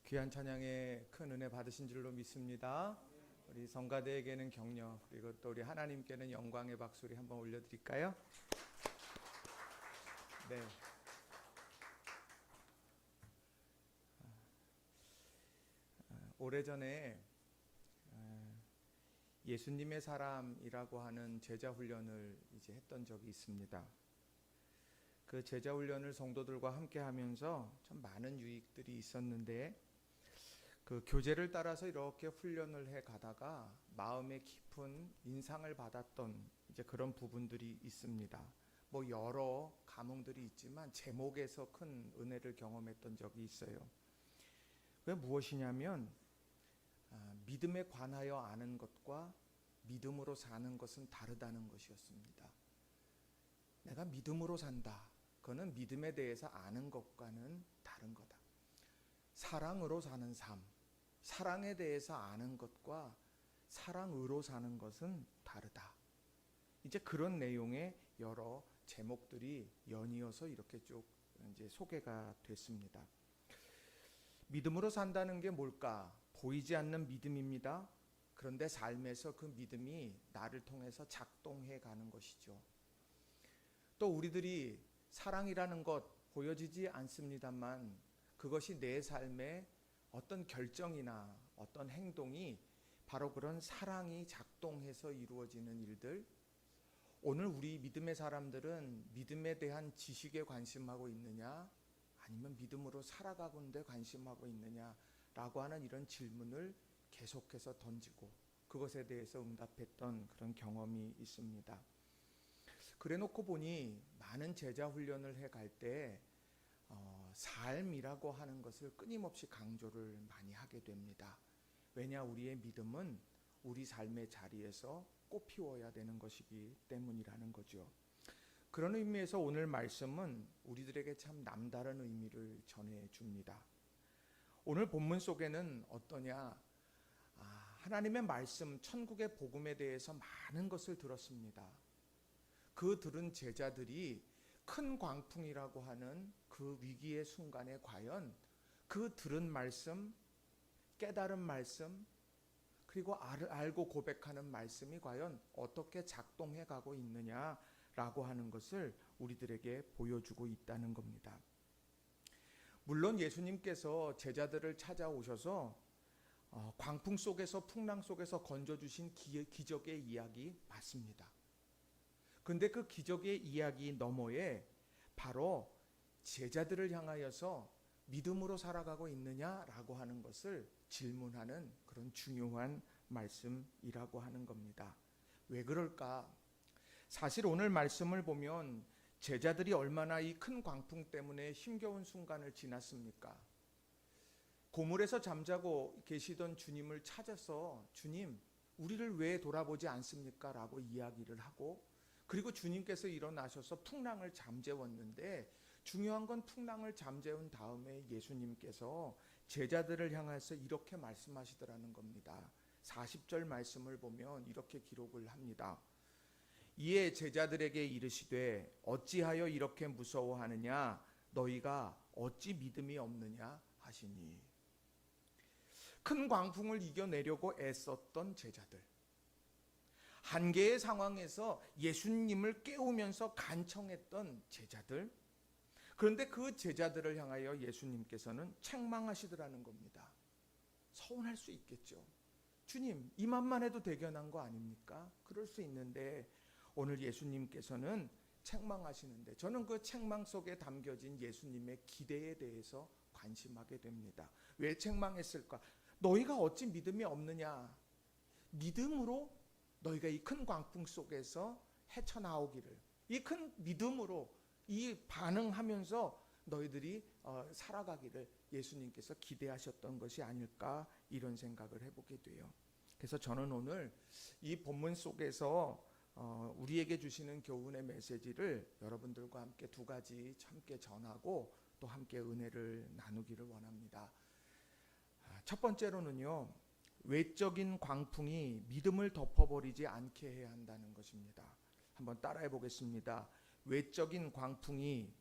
귀한 찬양에 큰 은혜 받으신 줄로 믿습니다. 우리 성가대에게는 격려, 그리고 또 우리 하나님께는 영광의 박수리 한번 올려드릴까요? 네. 오래전에 예수님의 사람이라고 하는 제자 훈련을 이제 했던 적이 있습니다. 그 제자 훈련을 성도들과 함께 하면서 참 많은 유익들이 있었는데, 그 교재를 따라서 이렇게 훈련을 해 가다가 마음에 깊은 인상을 받았던 이제 그런 부분들이 있습니다. 뭐 여러 감흥들이 있지만 제목에서 큰 은혜를 경험했던 적이 있어요. 왜 무엇이냐면 믿음에 관하여 아는 것과 믿음으로 사는 것은 다르다는 것이었습니다. 내가 믿음으로 산다, 그거는 믿음에 대해서 아는 것과는 다른 거다. 사랑으로 사는 삶, 사랑에 대해서 아는 것과 사랑으로 사는 것은 다르다. 이제 그런 내용의 여러 제목들이 연이어서 이렇게 쭉 이제 소개가 됐습니다. 믿음으로 산다는 게 뭘까? 보이지 않는 믿음입니다. 그런데 삶에서 그 믿음이 나를 통해서 작동해 가는 것이죠. 또 우리들이 사랑이라는 것 보여지지 않습니다만 그것이 내 삶의 어떤 결정이나 어떤 행동이 바로 그런 사랑이 작동해서 이루어지는 일들. 오늘 우리 믿음의 사람들은 믿음에 대한 지식에 관심하고 있느냐, 아니면 믿음으로 살아가고 있는데 관심하고 있느냐라고 하는 이런 질문을 계속해서 던지고 그것에 대해서 응답했던 그런 경험이 있습니다. 그래 놓고 보니 많은 제자 훈련을 해갈 때 삶이라고 하는 것을 끊임없이 강조를 많이 하게 됩니다. 왜냐, 우리의 믿음은 우리 삶의 자리에서 꽃피워야 되는 것이기 때문이라는 거죠. 그런 의미에서 오늘 말씀은 우리들에게 참 남다른 의미를 전해줍니다. 오늘 본문 속에는 어떠냐, 하나님의 말씀, 천국의 복음에 대해서 많은 것을 들었습니다. 그 들은 제자들이 큰 광풍이라고 하는 그 위기의 순간에 과연 그 들은 말씀, 깨달은 말씀, 그리고 알고 고백하는 말씀이 과연 어떻게 작동해 가고 있느냐라고 하는 것을 우리들에게 보여주고 있다는 겁니다. 물론 예수님께서 제자들을 찾아오셔서 광풍 속에서, 풍랑 속에서 건져주신 기적의 이야기 맞습니다. 그런데 그 기적의 이야기 너머에 바로 제자들을 향하여서 믿음으로 살아가고 있느냐라고 하는 것을 질문하는 그런 중요한 말씀이라고 하는 겁니다. 왜 그럴까? 사실 오늘 말씀을 보면 제자들이 얼마나 이 큰 광풍 때문에 힘겨운 순간을 지났습니까? 고물에서 잠자고 계시던 주님을 찾아서 주님, 우리를 왜 돌아보지 않습니까? 라고 이야기를 하고, 그리고 주님께서 일어나셔서 풍랑을 잠재웠는데, 중요한 건 풍랑을 잠재운 다음에 예수님께서 제자들을 향해서 이렇게 말씀하시더라는 겁니다. 40절 말씀을 보면 이렇게 기록을 합니다. 이에 제자들에게 이르시되 어찌하여 이렇게 무서워하느냐, 너희가 어찌 믿음이 없느냐 하시니. 큰 광풍을 이겨내려고 애썼던 제자들, 한계의 상황에서 예수님을 깨우면서 간청했던 제자들, 그런데 그 제자들을 향하여 예수님께서는 책망하시더라는 겁니다. 서운할 수 있겠죠. 주님, 이만만 해도 대견한 거 아닙니까? 그럴 수 있는데 오늘 예수님께서는 책망하시는데, 저는 그 책망 속에 담겨진 예수님의 기대에 대해서 관심하게 됩니다. 왜 책망했을까? 너희가 어찌 믿음이 없느냐? 믿음으로 너희가 이 큰 광풍 속에서 헤쳐나오기를, 이 큰 믿음으로 이 반응하면서 너희들이 살아가기를 예수님께서 기대하셨던 것이 아닐까, 이런 생각을 해보게 돼요. 그래서 저는 오늘 이 본문 속에서 우리에게 주시는 교훈의 메시지를 여러분들과 함께 두 가지 함께 전하고 또 함께 은혜를 나누기를 원합니다. 첫 번째로는요, 외적인 광풍이 믿음을 덮어버리지 않게 해야 한다는 것입니다. 한번 따라해 보겠습니다. 외적인 광풍이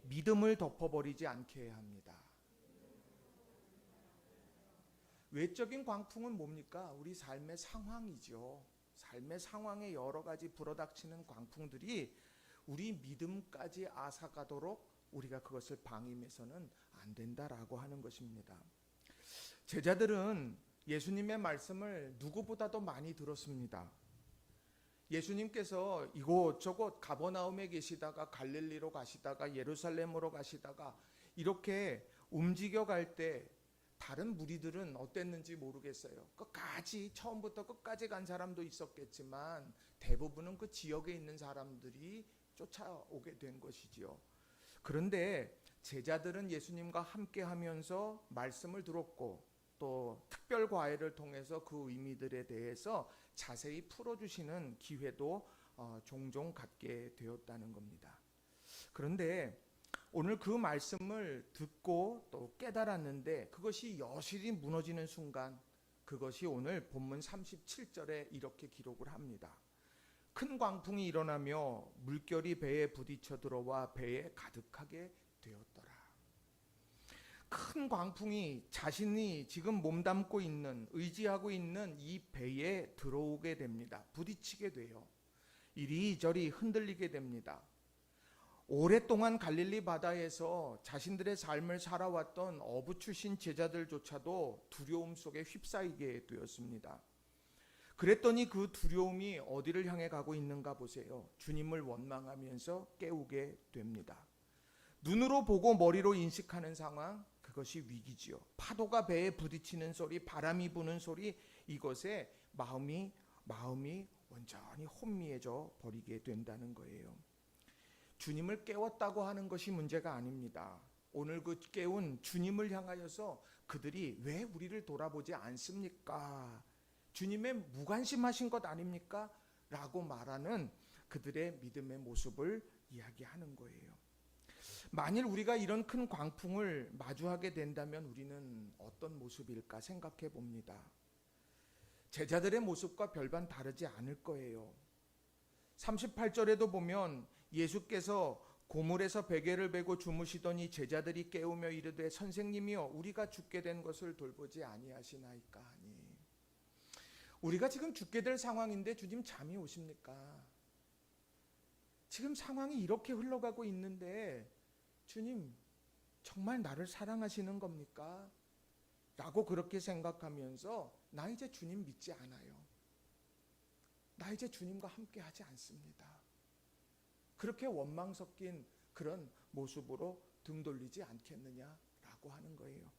믿음을 덮어버리지 않게 해야 합니다. 외적인 광풍은 뭡니까? 우리 삶의 상황이죠. 삶의 상황에 여러 가지 불어닥치는 광풍들이 우리 믿음까지 앗아가도록 우리가 그것을 방임해서는 안 된다라고 하는 것입니다. 제자들은 예수님의 말씀을 누구보다도 많이 들었습니다. 예수님께서 이곳저곳 가버나움에 계시다가 갈릴리로 가시다가 예루살렘으로 가시다가 이렇게 움직여 갈 때 다른 무리들은 어땠는지 모르겠어요. 끝까지 처음부터 끝까지 간 사람도 있었겠지만 대부분은 그 지역에 있는 사람들이 쫓아오게 된 것이지요. 그런데 제자들은 예수님과 함께 하면서 말씀을 들었고 또 특별 과외를 통해서 그 의미들에 대해서 자세히 풀어주시는 기회도 종종 갖게 되었다는 겁니다. 그런데 오늘 그 말씀을 듣고 또 깨달았는데 그것이 여실히 무너지는 순간, 그것이 오늘 본문 37절에 이렇게 기록을 합니다. 큰 광풍이 일어나며 물결이 배에 부딪혀 들어와 배에 가득하게 되었더라. 큰 광풍이 자신이 지금 몸담고 있는, 의지하고 있는 이 배에 들어오게 됩니다. 부딪히게 돼요. 이리저리 흔들리게 됩니다. 오랫동안 갈릴리 바다에서 자신들의 삶을 살아왔던 어부 출신 제자들조차도 두려움 속에 휩싸이게 되었습니다. 그랬더니 그 두려움이 어디를 향해 가고 있는가 보세요. 주님을 원망하면서 깨우게 됩니다. 눈으로 보고 머리로 인식하는 상황, 그것이 위기지요. 파도가 배에 부딪히는 소리, 바람이 부는 소리, 이것에 마음이 온전히 혼미해져 버리게 된다는 거예요. 주님을 깨웠다고 하는 것이 문제가 아닙니다. 오늘 그 깨운 주님을 향하여서 그들이 왜 우리를 돌아보지 않습니까? 주님의 무관심하신 것 아닙니까? 라고 말하는 그들의 믿음의 모습을 이야기하는 거예요. 만일 우리가 이런 큰 광풍을 마주하게 된다면 우리는 어떤 모습일까 생각해 봅니다. 제자들의 모습과 별반 다르지 않을 거예요. 38절에도 보면 예수께서 고물에서 베개를 베고 주무시더니 제자들이 깨우며 이르되 선생님이여 우리가 죽게 된 것을 돌보지 아니하시나이까 하니. 우리가 지금 죽게 될 상황인데 주님 잠이 오십니까? 지금 상황이 이렇게 흘러가고 있는데 주님 정말 나를 사랑하시는 겁니까? 라고 그렇게 생각하면서 나 이제 주님 믿지 않아요. 나 이제 주님과 함께 하지 않습니다. 그렇게 원망 섞인 그런 모습으로 등 돌리지 않겠느냐라고 하는 거예요.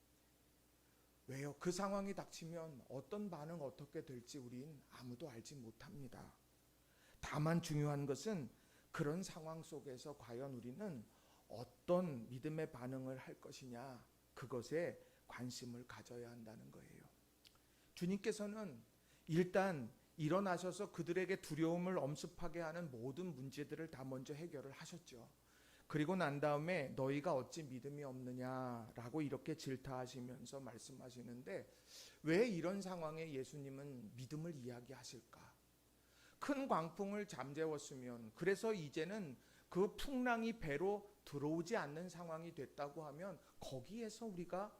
왜요? 그 상황이 닥치면 어떤 반응 어떻게 될지 우린 아무도 알지 못합니다. 다만 중요한 것은 그런 상황 속에서 과연 우리는 어떤 믿음의 반응을 할 것이냐, 그것에 관심을 가져야 한다는 거예요. 주님께서는 일단 일어나셔서 그들에게 두려움을 엄습하게 하는 모든 문제들을 다 먼저 해결을 하셨죠. 그리고 난 다음에 너희가 어찌 믿음이 없느냐라고 이렇게 질타하시면서 말씀하시는데 왜 이런 상황에 예수님은 믿음을 이야기하실까? 큰 광풍을 잠재웠으면, 그래서 이제는 그 풍랑이 배로 들어오지 않는 상황이 됐다고 하면 거기에서 우리가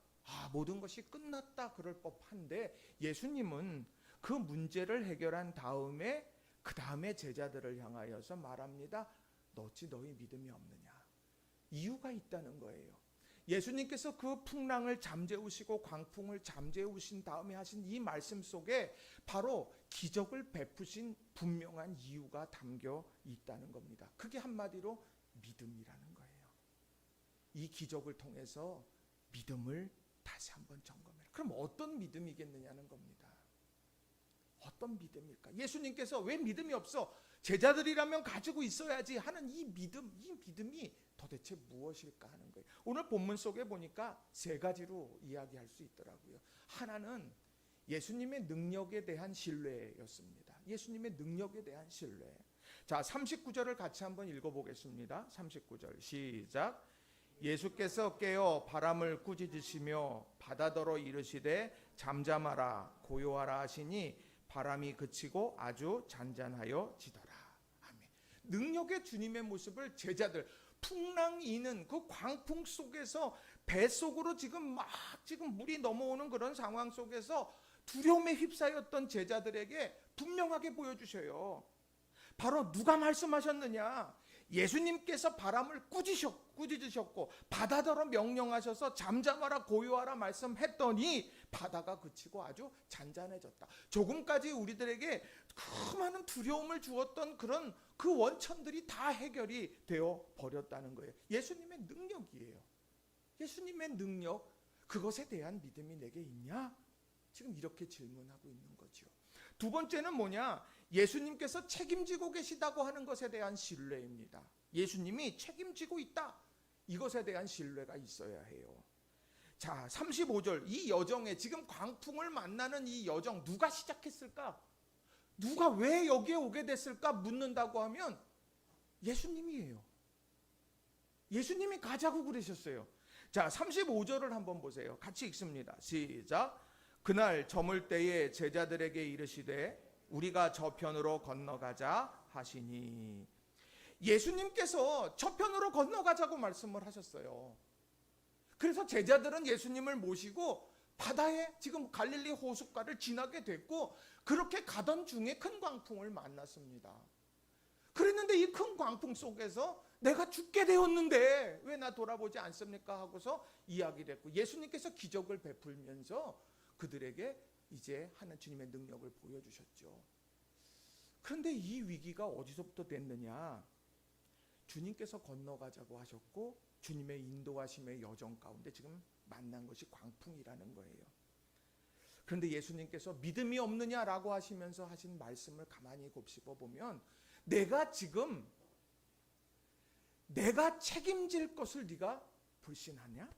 모든 것이 끝났다 그럴 법한데, 예수님은 그 문제를 해결한 다음에 그 다음에 제자들을 향하여서 말합니다. 어찌 너희 믿음이 없느냐. 이유가 있다는 거예요. 예수님께서 그 풍랑을 잠재우시고 광풍을 잠재우신 다음에 하신 이 말씀 속에 바로 기적을 베푸신 분명한 이유가 담겨 있다는 겁니다. 그게 한마디로 믿음이라는 거예요. 이 기적을 통해서 믿음을 다시 한번 점검해라. 그럼 어떤 믿음이겠느냐는 겁니다. 어떤 믿음일까? 예수님께서 왜 믿음이 없어? 제자들이라면 가지고 있어야지 하는 이 믿음이 도대체 무엇일까 하는 거예요. 오늘 본문 속에 보니까 세 가지로 이야기할 수 있더라고요. 하나는 예수님의 능력에 대한 신뢰였습니다. 예수님의 능력에 대한 신뢰. 자, 39절을 같이 한번 읽어보겠습니다. 39절 시작. 예수께서 깨어 바람을 꾸짖으시며 바다더러 이르시되 잠잠하라 고요하라 하시니 바람이 그치고 아주 잔잔하여 지더라. 아멘. 능력의 주님의 모습을 제자들, 풍랑이는 그 광풍 속에서 뱃속으로 지금 물이 넘어오는 그런 상황 속에서 두려움에 휩싸였던 제자들에게 분명하게 보여주셔요. 바로 누가 말씀하셨느냐? 예수님께서 바람을 꾸짖으셨고 바다더러 명령하셔서 잠잠하라 고요하라 말씀했더니 바다가 그치고 아주 잔잔해졌다. 조금까지 우리들에게 그 많은 두려움을 주었던 그런 그 원천들이 다 해결이 되어 버렸다는 거예요. 예수님의 능력이에요. 예수님의 능력, 그것에 대한 믿음이 내게 있냐? 지금 이렇게 질문하고 있는 거죠. 두 번째는 뭐냐? 예수님께서 책임지고 계시다고 하는 것에 대한 신뢰입니다. 예수님이 책임지고 있다. 이것에 대한 신뢰가 있어야 해요. 자, 35절, 이 여정에 지금 광풍을 만나는 이 여정 누가 시작했을까? 누가 왜 여기에 오게 됐을까? 묻는다고 하면 예수님이에요. 예수님이 가자고 그러셨어요. 자, 35절을 한번 보세요. 같이 읽습니다. 시작. 그날 저물 때에 제자들에게 이르시되 우리가 저편으로 건너가자 하시니, 예수님께서 저편으로 건너가자고 말씀을 하셨어요. 그래서 제자들은 예수님을 모시고 바다에 지금 갈릴리 호숫가를 지나게 됐고, 그렇게 가던 중에 큰 광풍을 만났습니다. 그랬는데 이 큰 광풍 속에서 내가 죽게 되었는데 왜 나 돌아보지 않습니까? 하고서 이야기를 했고, 예수님께서 기적을 베풀면서 그들에게 이제 하나님 주님의 능력을 보여주셨죠. 그런데 이 위기가 어디서부터 됐느냐? 주님께서 건너가자고 하셨고 주님의 인도하심의 여정 가운데 지금 만난 것이 광풍이라는 거예요. 그런데 예수님께서 믿음이 없느냐라고 하시면서 하신 말씀을 가만히 곱씹어 보면, 내가 책임질 것을 네가 불신하냐?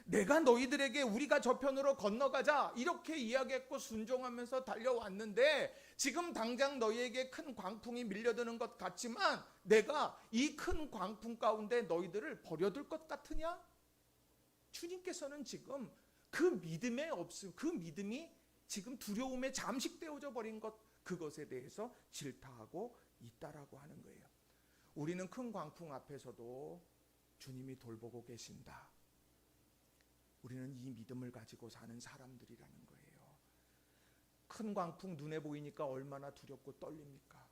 내가 너희들에게 우리가 저편으로 건너가자 이렇게 이야기했고 순종하면서 달려왔는데 지금 당장 너희에게 큰 광풍이 밀려드는 것 같지만 내가 이 큰 광풍 가운데 너희들을 버려둘 것 같으냐? 주님께서는 지금 그 믿음에 없음, 그 믿음이 지금 두려움에 잠식되어져 버린 것, 그것에 대해서 질타하고 있다라고 하는 거예요. 우리는 큰 광풍 앞에서도 주님이 돌보고 계신다. 우리는 이 믿음을 가지고 사는 사람들이라는 거예요. 큰 광풍 눈에 보이니까 얼마나 두렵고 떨립니까?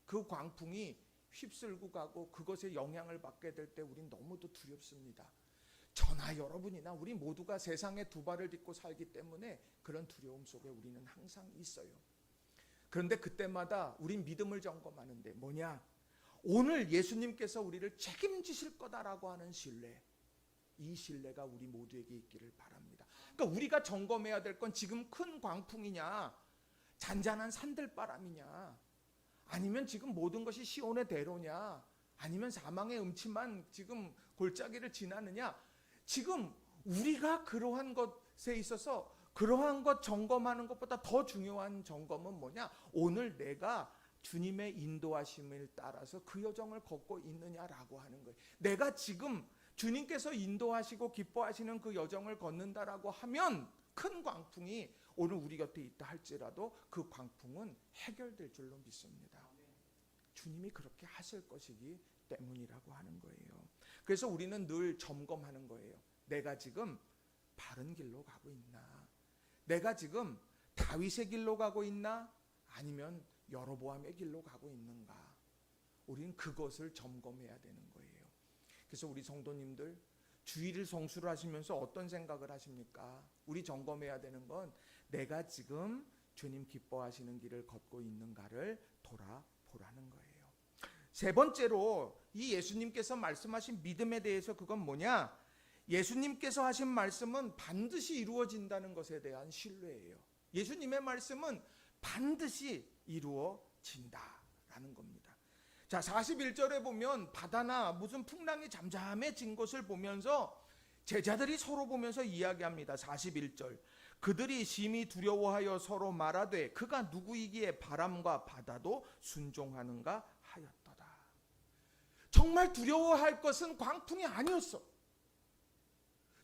그 광풍이 휩쓸고 가고 그것에 영향을 받게 될 때 우린 너무도 두렵습니다. 저나 여러분이나 우리 모두가 세상에 두 발을 딛고 살기 때문에 그런 두려움 속에 우리는 항상 있어요. 그런데 그때마다 우린 믿음을 점검하는데 뭐냐? 오늘 예수님께서 우리를 책임지실 거다라고 하는 신뢰, 이 신뢰가 우리 모두에게 있기를 바랍니다. 그러니까 우리가 점검해야 될 건 지금 큰 광풍이냐, 잔잔한 산들바람이냐, 아니면 지금 모든 것이 시온의 대로냐, 아니면 사망의 음침한 지금 골짜기를 지나느냐. 지금 우리가 그러한 것에 있어서 그러한 것 점검하는 것보다 더 중요한 점검은 뭐냐? 오늘 내가 주님의 인도하심을 따라서 그 여정을 걷고 있느냐라고 하는 거예요. 내가 지금 주님께서 인도하시고 기뻐하시는 그 여정을 걷는다라고 하면 큰 광풍이 오늘 우리 곁에 있다 할지라도 그 광풍은 해결될 줄로 믿습니다. 주님이 그렇게 하실 것이기 때문이라고 하는 거예요. 그래서 우리는 늘 점검하는 거예요. 내가 지금 바른 길로 가고 있나? 내가 지금 다윗의 길로 가고 있나? 아니면 여로보암의 길로 가고 있는가? 우리는 그것을 점검해야 되는 거예요. 그래서 우리 성도님들 주일을 성수를 하시면서 어떤 생각을 하십니까? 우리 점검해야 되는 건 내가 지금 주님 기뻐하시는 길을 걷고 있는가를 돌아보라는 거예요. 세 번째로 이 예수님께서 말씀하신 믿음에 대해서 그건 뭐냐? 예수님께서 하신 말씀은 반드시 이루어진다는 것에 대한 신뢰예요. 예수님의 말씀은 반드시 이루어진다라는 겁니다. 자, 41절에 보면 바다나 무슨 풍랑이 잠잠해진 것을 보면서 제자들이 서로 보면서 이야기합니다. 41절. 그들이 심히 두려워하여 서로 말하되 그가 누구이기에 바람과 바다도 순종하는가 하였도다. 정말 두려워할 것은 광풍이 아니었어.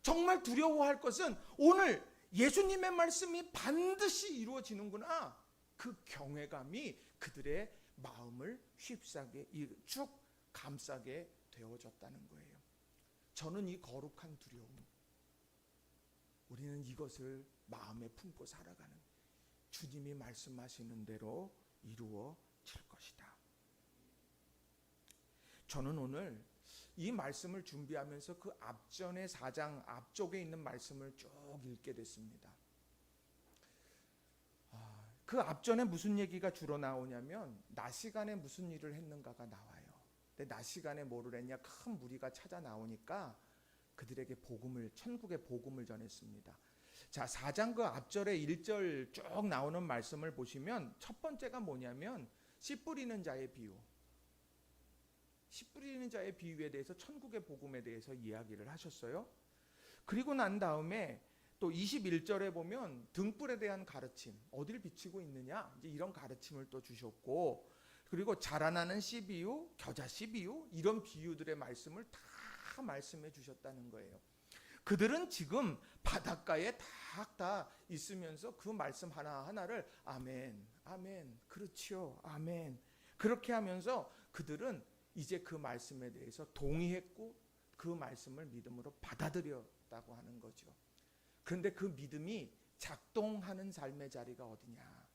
정말 두려워할 것은 오늘 예수님의 말씀이 반드시 이루어지는구나. 그 경외감이 그들의 마음을 휩싸게 쭉 감싸게 되어졌다는 거예요. 저는 이 거룩한 두려움, 우리는 이것을 마음에 품고 살아가는, 주님이 말씀하시는 대로 이루어질 것이다. 저는 오늘 이 말씀을 준비하면서 그 앞전의 4장 앞쪽에 있는 말씀을 쭉 읽게 됐습니다. 그 앞전에 무슨 얘기가 주로 나오냐면 낮 시간에 무슨 일을 했는가가 나와요. 근데 낮 시간에 뭐를 했냐? 큰 무리가 찾아 나오니까 그들에게 복음을, 천국의 복음을 전했습니다. 자, 4장 그 앞절에 1절 쭉 나오는 말씀을 보시면 첫 번째가 뭐냐면 씨 뿌리는 자의 비유. 씨 뿌리는 자의 비유에 대해서 천국의 복음에 대해서 이야기를 하셨어요. 그리고 난 다음에 또 21절에 보면 등불에 대한 가르침, 어딜 비치고 있느냐, 이제 이런 가르침을 또 주셨고, 그리고 자라나는 씨 비유, 겨자 씨 비유, 이런 비유들의 말씀을 다 말씀해 주셨다는 거예요. 그들은 지금 바닷가에 다 있으면서 그 말씀 하나하나를 아멘, 아멘, 그렇지요, 아멘, 그렇게 하면서 그들은 이제 그 말씀에 대해서 동의했고 그 말씀을 믿음으로 받아들였다고 하는 거죠. 그런데 그 믿음이 작동하는 삶의 자리가 어디냐?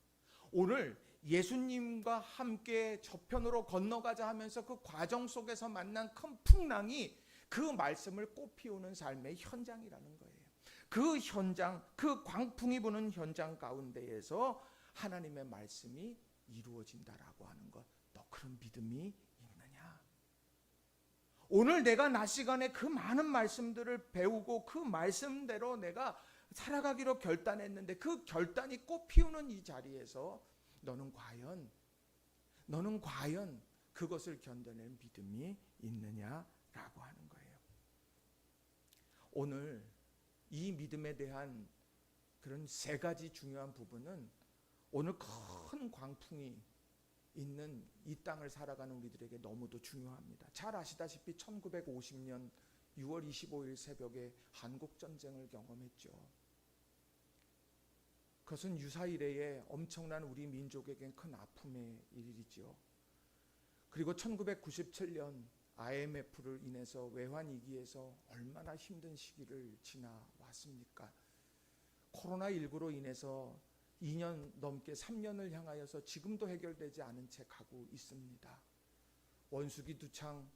오늘 예수님과 함께 저편으로 건너가자 하면서 그 과정 속에서 만난 큰 풍랑이 그 말씀을 꽃피우는 삶의 현장이라는 거예요. 그 현장, 그 광풍이 부는 현장 가운데에서 하나님의 말씀이 이루어진다라고 하는 것, 너 그런 믿음이 있느냐? 오늘 내가 낮 시간에 그 많은 말씀들을 배우고 그 말씀대로 내가 살아가기로 결단했는데 그 결단이 꽃피우는 이 자리에서 너는 과연 그것을 견뎌낼 믿음이 있느냐라고 하는 거예요. 오늘 이 믿음에 대한 그런 세 가지 중요한 부분은 오늘 큰 광풍이 있는 이 땅을 살아가는 우리들에게 너무도 중요합니다. 잘 아시다시피 1950년 6월 25일 새벽에 한국전쟁을 경험했죠. 그것은 유사 이래의 엄청난 우리 민족에겐 큰 아픔의 일이죠. 그리고 1997년 IMF를 인해서 외환위기에서 얼마나 힘든 시기를 지나왔습니까? 코로나19로 인해서 2년 넘게 3년을 향하여서 지금도 해결되지 않은 채 가고 있습니다. 원수기 두창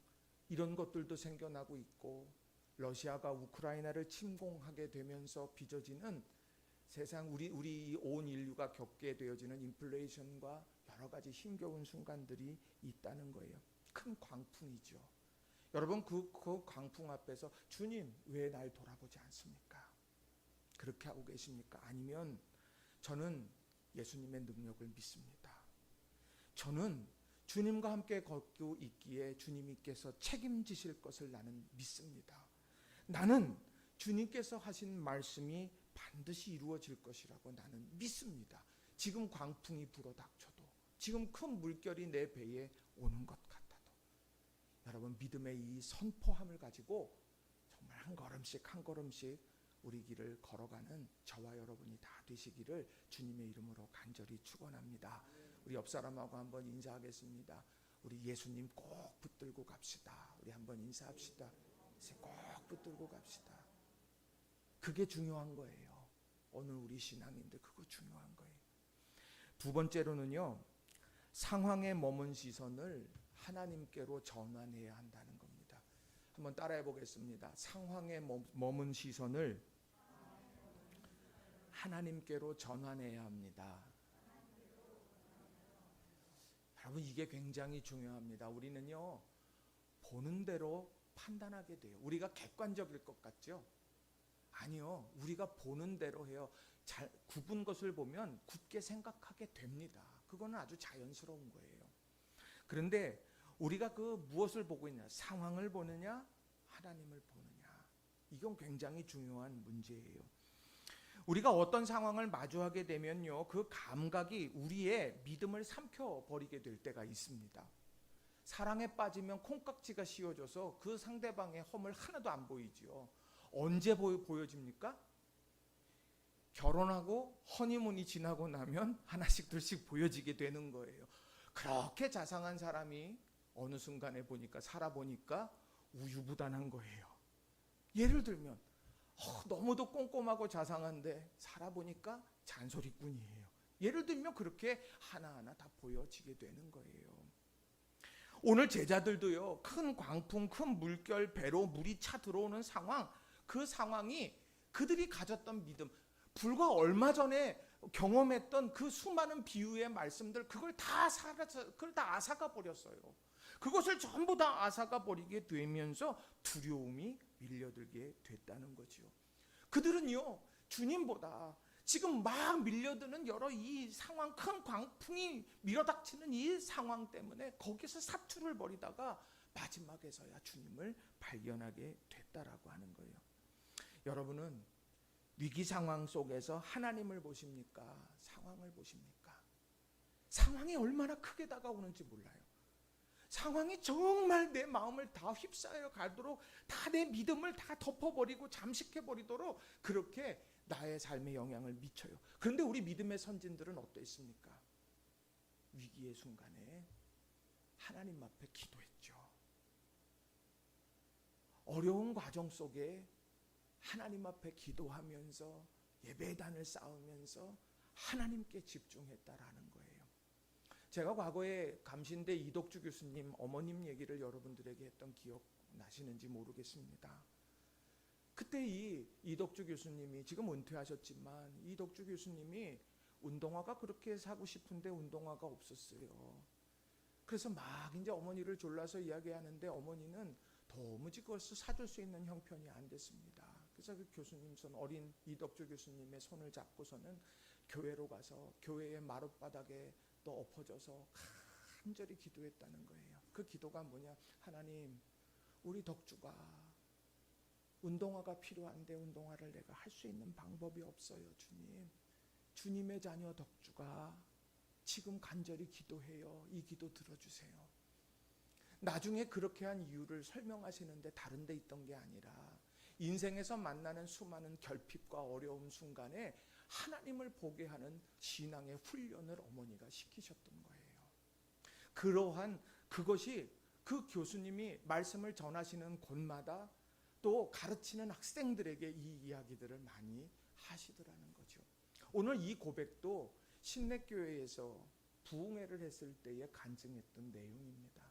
이런 것들도 생겨나고 있고 러시아가 우크라이나를 침공하게 되면서 빚어지는 세상 우리 온 인류가 겪게 되어지는 인플레이션과 여러 가지 힘겨운 순간들이 있다는 거예요. 큰 광풍이죠. 여러분 그 광풍 앞에서 주님 왜 날 돌아보지 않습니까? 그렇게 하고 계십니까? 아니면 저는 예수님의 능력을 믿습니다. 저는 주님과 함께 걷고 있기에 주님께서 책임지실 것을 나는 믿습니다. 나는 주님께서 하신 말씀이 반드시 이루어질 것이라고 나는 믿습니다. 지금 광풍이 불어닥쳐도, 지금 큰 물결이 내 배에 오는 것 같아도, 여러분 믿음의 이 선포함을 가지고 정말 한 걸음씩 한 걸음씩 우리 길을 걸어가는 저와 여러분이 다 되시기를 주님의 이름으로 간절히 축원합니다. 우리 옆 사람하고 한번 인사하겠습니다. 우리 예수님 꼭 붙들고 갑시다. 우리 한번 인사합시다. 꼭 붙들고 갑시다. 그게 중요한 거예요. 오늘 우리 신앙인들 그거 중요한 거예요. 두 번째로는요, 상황에 머문 시선을 하나님께로 전환해야 한다는 겁니다. 한번 따라해 보겠습니다. 상황에 머문 시선을 하나님께로 전환해야 합니다. 여러분 이게 굉장히 중요합니다. 우리는요 보는 대로 판단하게 돼요. 우리가 객관적일 것 같죠? 아니요. 우리가 보는 대로 해요. 잘 굽은 것을 보면 굳게 생각하게 됩니다. 그거는 아주 자연스러운 거예요. 그런데 우리가 그 무엇을 보고 있냐? 상황을 보느냐? 하나님을 보느냐? 이건 굉장히 중요한 문제예요. 우리가 어떤 상황을 마주하게 되면요, 그 감각이 우리의 믿음을 삼켜버리게 될 때가 있습니다. 사랑에 빠지면 콩깍지가 씌워져서 그 상대방의 허물 하나도 안 보이지요. 언제 보여집니까? 결혼하고 허니문이 지나고 나면 하나씩 둘씩 보여지게 되는 거예요. 그렇게 자상한 사람이 어느 순간에 보니까 살아보니까 우유부단한 거예요. 예를 들면 너무도 꼼꼼하고 자상한데 살아보니까 잔소리꾼이에요. 예를 들면 그렇게 하나하나 다 보여지게 되는 거예요. 오늘 제자들도요, 큰 광풍, 큰 물결, 배로 물이 차 들어오는 상황, 그 상황이 그들이 가졌던 믿음, 불과 얼마 전에 경험했던 그 수많은 비유의 말씀들, 그걸 다 앗아가 버렸어요. 그것을 전부 다 앗아가 버리게 되면서 두려움이 밀려들게 됐다는 거죠. 그들은요, 주님보다 지금 막 밀려드는 여러 이 상황, 큰 광풍이 밀어닥치는 이 상황 때문에 거기서 사투를 벌이다가 마지막에서야 주님을 발견하게 됐다라고 하는 거예요. 여러분은 위기 상황 속에서 하나님을 보십니까? 상황을 보십니까? 상황이 얼마나 크게 다가오는지 몰라요. 상황이 정말 내 마음을 다 휩싸여 가도록, 다 내 믿음을 다 덮어버리고 잠식해버리도록 그렇게 나의 삶에 영향을 미쳐요. 그런데 우리 믿음의 선진들은 어떠했습니까? 위기의 순간에 하나님 앞에 기도했죠. 어려운 과정 속에 하나님 앞에 기도하면서 예배단을 쌓으면서 하나님께 집중했다라는 거예요. 제가 과거에 감신대 이덕주 교수님 어머님 얘기를 여러분들에게 했던 기억 나시는지 모르겠습니다. 그때 이 이덕주 교수님이 지금 은퇴하셨지만 이덕주 교수님이 운동화가 그렇게 사고 싶은데 운동화가 없었어요. 그래서 막 이제 어머니를 졸라서 이야기하는데 어머니는 도무지 그것을 사줄 수 있는 형편이 안 됐습니다. 그래서 그 교수님 손, 어린 이덕주 교수님의 손을 잡고서는 교회로 가서 교회의 마룻바닥에 또 엎어져서 간절히 기도했다는 거예요. 그 기도가 뭐냐? 하나님, 우리 덕주가 운동화가 필요한데 운동화를 내가 할 수 있는 방법이 없어요. 주님, 주님의 자녀 덕주가 지금 간절히 기도해요. 이 기도 들어주세요. 나중에 그렇게 한 이유를 설명하시는데 다른 데 있던 게 아니라 인생에서 만나는 수많은 결핍과 어려움 순간에 하나님을 보게 하는 신앙의 훈련을 어머니가 시키셨던 거예요. 그러한 그것이 그 교수님이 말씀을 전하시는 곳마다 또 가르치는 학생들에게 이 이야기들을 많이 하시더라는 거죠. 오늘 이 고백도 신내교회에서 부흥회를 했을 때에 간증했던 내용입니다.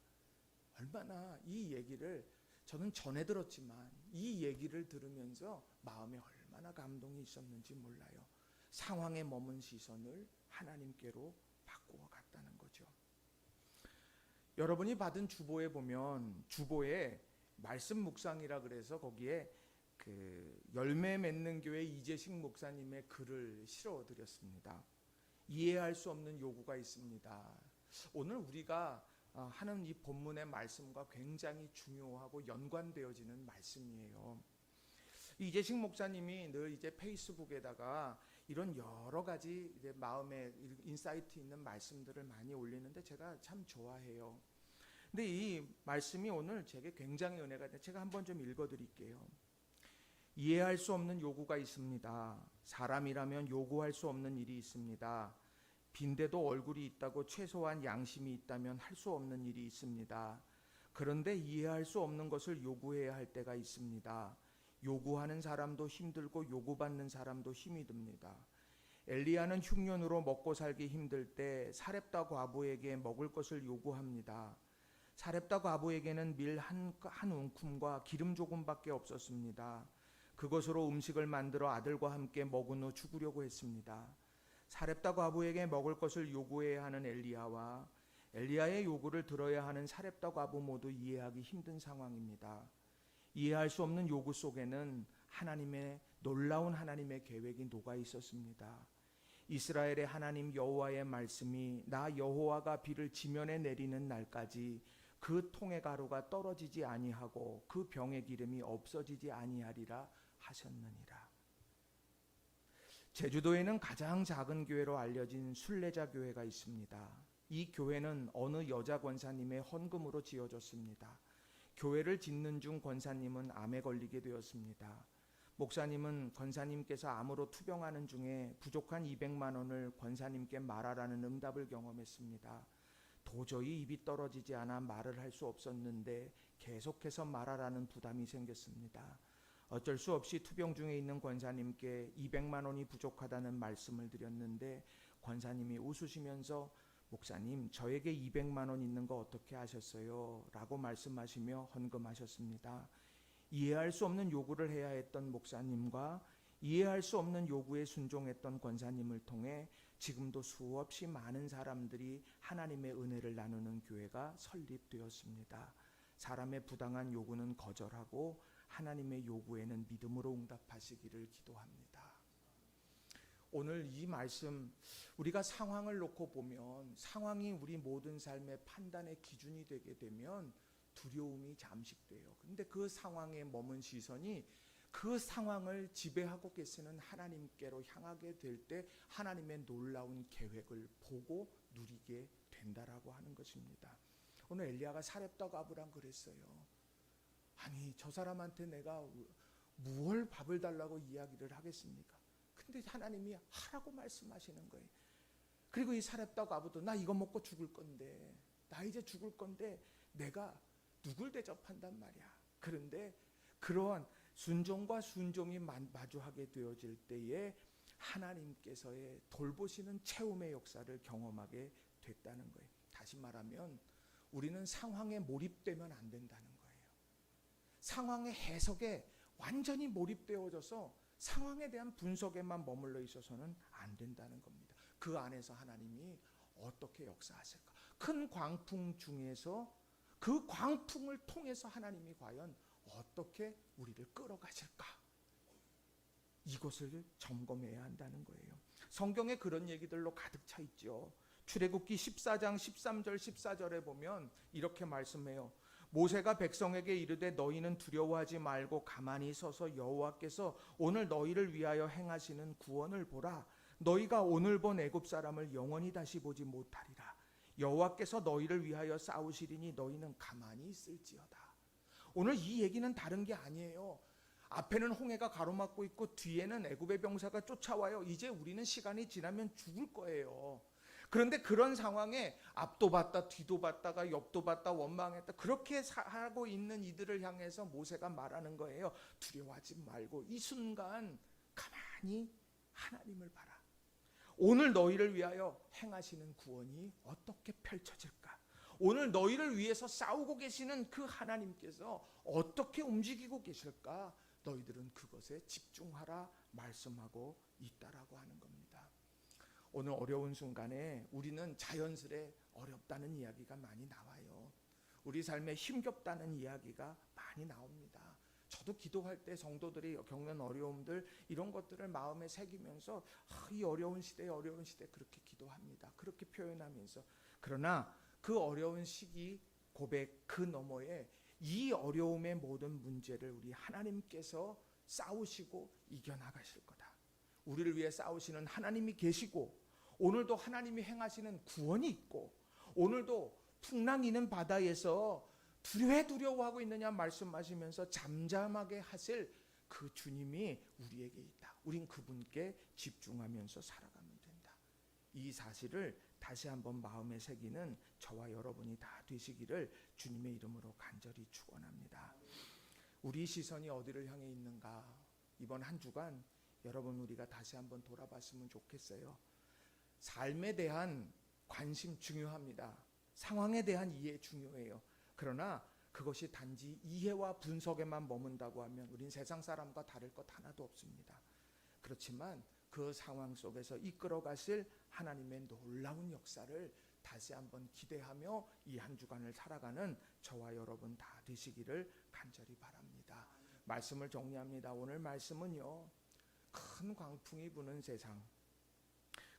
얼마나 이 얘기를 저는 전해 들었지만 이 얘기를 들으면서 마음에 얼마나 감동이 있었는지 몰라요. 상황에 머문 시선을 하나님께로 바꾸어 갔다는 거죠. 여러분이 받은 주보에 보면 주보에 말씀 묵상이라 그래서 거기에 그 열매 맺는 교회 이재식 목사님의 글을 실어 드렸습니다. 이해할 수 없는 요구가 있습니다. 오늘 우리가 하는 이 본문의 말씀과 굉장히 중요하고 연관되어지는 말씀이에요. 이재식 목사님이 늘 이제 페이스북에다가 이런 여러 가지 이제 마음에 인사이트 있는 말씀들을 많이 올리는데 제가 참 좋아해요. 근데 이 말씀이 오늘 제게 굉장히 은혜가 돼요. 제가 한번 좀 읽어드릴게요. 이해할 수 없는 요구가 있습니다. 사람이라면 요구할 수 없는 일이 있습니다. 빈대도 얼굴이 있다고 최소한 양심이 있다면 할 수 없는 일이 있습니다. 그런데 이해할 수 없는 것을 요구해야 할 때가 있습니다. 요구하는 사람도 힘들고 요구받는 사람도 힘이 듭니다. 엘리야는 흉년으로 먹고 살기 힘들 때 사렙다 과부에게 먹을 것을 요구합니다. 사렙다 과부에게는 밀 한 움큼과 기름 조금밖에 없었습니다. 그것으로 음식을 만들어 아들과 함께 먹은 후 죽으려고 했습니다. 사렙다 과부에게 먹을 것을 요구해야 하는 엘리야와 엘리야의 요구를 들어야 하는 사렙다 과부 모두 이해하기 힘든 상황입니다. 이해할 수 없는 요구 속에는 놀라운 하나님의 계획이 녹아 있었습니다. 이스라엘의 하나님 여호와의 말씀이 나 여호와가 비를 지면에 내리는 날까지 그 통의 가루가 떨어지지 아니하고 그 병의 기름이 없어지지 아니하리라 하셨느니라. 제주도에는 가장 작은 교회로 알려진 순례자 교회가 있습니다. 이 교회는 어느 여자 권사님의 헌금으로 지어졌습니다. 교회를 짓는 중 권사님은 암에 걸리게 되었습니다. 목사님은 권사님께서 암으로 투병하는 중에 부족한 200만 원을 권사님께 말하라는 응답을 경험했습니다. 도저히 입이 떨어지지 않아 말을 할 수 없었는데 계속해서 말하라는 부담이 생겼습니다. 어쩔 수 없이 투병 중에 있는 권사님께 200만 원이 부족하다는 말씀을 드렸는데 권사님이 웃으시면서 목사님, 저에게 200만 원 있는 거 어떻게 아셨어요? 라고 말씀하시며 헌금하셨습니다. 이해할 수 없는 요구를 해야 했던 목사님과 이해할 수 없는 요구에 순종했던 권사님을 통해 지금도 수없이 많은 사람들이 하나님의 은혜를 나누는 교회가 설립되었습니다. 사람의 부당한 요구는 거절하고 하나님의 요구에는 믿음으로 응답하시기를 기도합니다. 오늘 이 말씀, 우리가 상황을 놓고 보면 상황이 우리 모든 삶의 판단의 기준이 되게 되면 두려움이 잠식돼요. 그런데 그 상황에 머문 시선이 그 상황을 지배하고 계시는 하나님께로 향하게 될 때 하나님의 놀라운 계획을 보고 누리게 된다라고 하는 것입니다. 오늘 엘리야가 사렙다 가브랑 그랬어요. 아니, 저 사람한테 내가 무얼 밥을 달라고 이야기를 하겠습니까? 근데 하나님이 하라고 말씀하시는 거예요. 그리고 이 사렙다 가브도 나 이거 먹고 죽을 건데, 나 이제 죽을 건데 내가 누굴 대접한단 말이야. 그런데 그러한 순종과 순종이 마주하게 되어질 때에 하나님께서의 돌보시는 채움의 역사를 경험하게 됐다는 거예요. 다시 말하면 우리는 상황에 몰입되면 안 된다는 거예요. 상황의 해석에 완전히 몰입되어져서 상황에 대한 분석에만 머물러 있어서는 안 된다는 겁니다. 그 안에서 하나님이 어떻게 역사하실까? 큰 광풍 중에서 그 광풍을 통해서 하나님이 과연 어떻게 우리를 끌어가실까? 이것을 점검해야 한다는 거예요. 성경에 그런 얘기들로 가득 차 있죠. 출애굽기 14장 13절 14절에 보면 이렇게 말씀해요. 모세가 백성에게 이르되 너희는 두려워하지 말고 가만히 서서 여호와께서 오늘 너희를 위하여 행하시는 구원을 보라. 너희가 오늘 본 애굽 사람을 영원히 다시 보지 못하리라. 여호와께서 너희를 위하여 싸우시리니 너희는 가만히 있을지어다. 오늘 이 얘기는 다른 게 아니에요. 앞에는 홍해가 가로막고 있고 뒤에는 애굽의 병사가 쫓아와요. 이제 우리는 시간이 지나면 죽을 거예요. 그런데 그런 상황에 앞도 봤다 뒤도 봤다가 옆도 봤다 원망했다 그렇게 하고 있는 이들을 향해서 모세가 말하는 거예요. 두려워하지 말고 이 순간 가만히 하나님을 봐라. 오늘 너희를 위하여 행하시는 구원이 어떻게 펼쳐질까? 오늘 너희를 위해서 싸우고 계시는 그 하나님께서 어떻게 움직이고 계실까? 너희들은 그것에 집중하라 말씀하고 있다라고 하는 겁니다. 오늘 어려운 순간에 우리는 자연스레 어렵다는 이야기가 많이 나와요. 우리 삶에 힘겹다는 이야기가 많이 나옵니다. 저도 기도할 때 성도들이 겪는 어려움들 이런 것들을 마음에 새기면서 이 어려운 시대 그렇게 기도합니다. 그렇게 표현하면서 그러나 그 어려운 시기 고백 그 너머에 이 어려움의 모든 문제를 우리 하나님께서 싸우시고 이겨나가실 거다. 우리를 위해 싸우시는 하나님이 계시고 오늘도 하나님이 행하시는 구원이 있고 오늘도 풍랑이는 바다에서 왜 두려워하고 있느냐 말씀하시면서 잠잠하게 하실 그 주님이 우리에게 있다. 우린 그분께 집중하면서 살아가면 된다. 이 사실을 다시 한번 마음에 새기는 저와 여러분이 다 되시기를 주님의 이름으로 간절히 축원합니다. 우리 시선이 어디를 향해 있는가? 이번 한 주간 여러분 우리가 다시 한번 돌아봤으면 좋겠어요. 삶에 대한 관심 중요합니다. 상황에 대한 이해 중요해요. 그러나 그것이 단지 이해와 분석에만 머문다고 하면 우린 세상 사람과 다를 것 하나도 없습니다. 그렇지만 그 상황 속에서 이끌어 가실 하나님의 놀라운 역사를 다시 한번 기대하며 이 한 주간을 살아가는 저와 여러분 다 되시기를 간절히 바랍니다. 말씀을 정리합니다. 오늘 말씀은요. 큰 광풍이 부는 세상,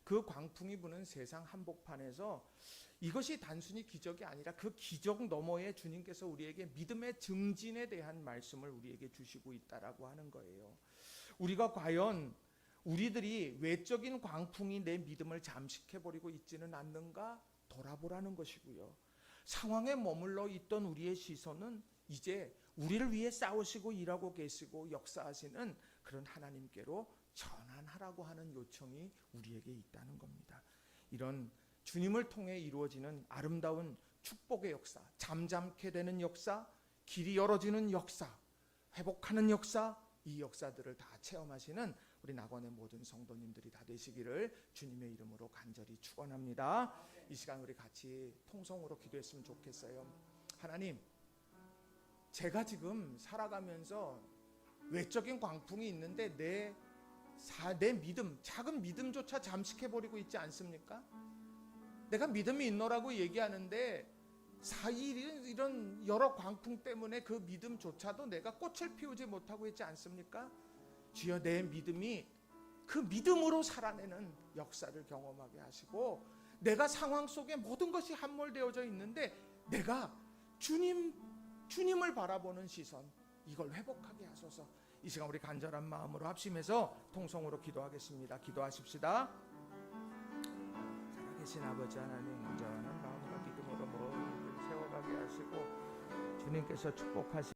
그 광풍이 부는 세상 한복판에서 이것이 단순히 기적이 아니라 그 기적 너머에 주님께서 우리에게 믿음의 증진에 대한 말씀을 우리에게 주시고 있다라고 하는 거예요. 우리가 과연 우리들이 외적인 광풍이 내 믿음을 잠식해버리고 있지는 않는가 돌아보라는 것이고요. 상황에 머물러 있던 우리의 시선은 이제 우리를 위해 싸우시고 일하고 계시고 역사하시는 그런 하나님께로 전환하라고 하는 요청이 우리에게 있다는 겁니다. 이런 주님을 통해 이루어지는 아름다운 축복의 역사, 잠잠케 되는 역사, 길이 열어지는 역사, 회복하는 역사, 이 역사들을 다 체험하시는 우리 낙원의 모든 성도님들이 다 되시기를 주님의 이름으로 간절히 축원합니다. 이 시간 우리 같이 통성으로 기도했으면 좋겠어요. 하나님, 제가 지금 살아가면서 외적인 광풍이 있는데 내 믿음, 작은 믿음조차 잠식해버리고 있지 않습니까? 내가 믿음이 있노라고 얘기하는데 이런 여러 광풍 때문에 그 믿음조차도 내가 꽃을 피우지 못하고 있지 않습니까? 주여, 내 믿음이 그 믿음으로 살아내는 역사를 경험하게 하시고, 내가 상황 속에 모든 것이 함몰되어져 있는데 내가 주님을 바라보는 시선, 이걸 회복하게 하소서. 이 시간 우리 간절한 마음으로 합심해서 통성으로 기도하겠습니다. 기도하십시다. 살아계신 아버지 하나님, 온전한 마음과 믿음으로 모든 일을 세워가게 하시고 주님께서 축복하시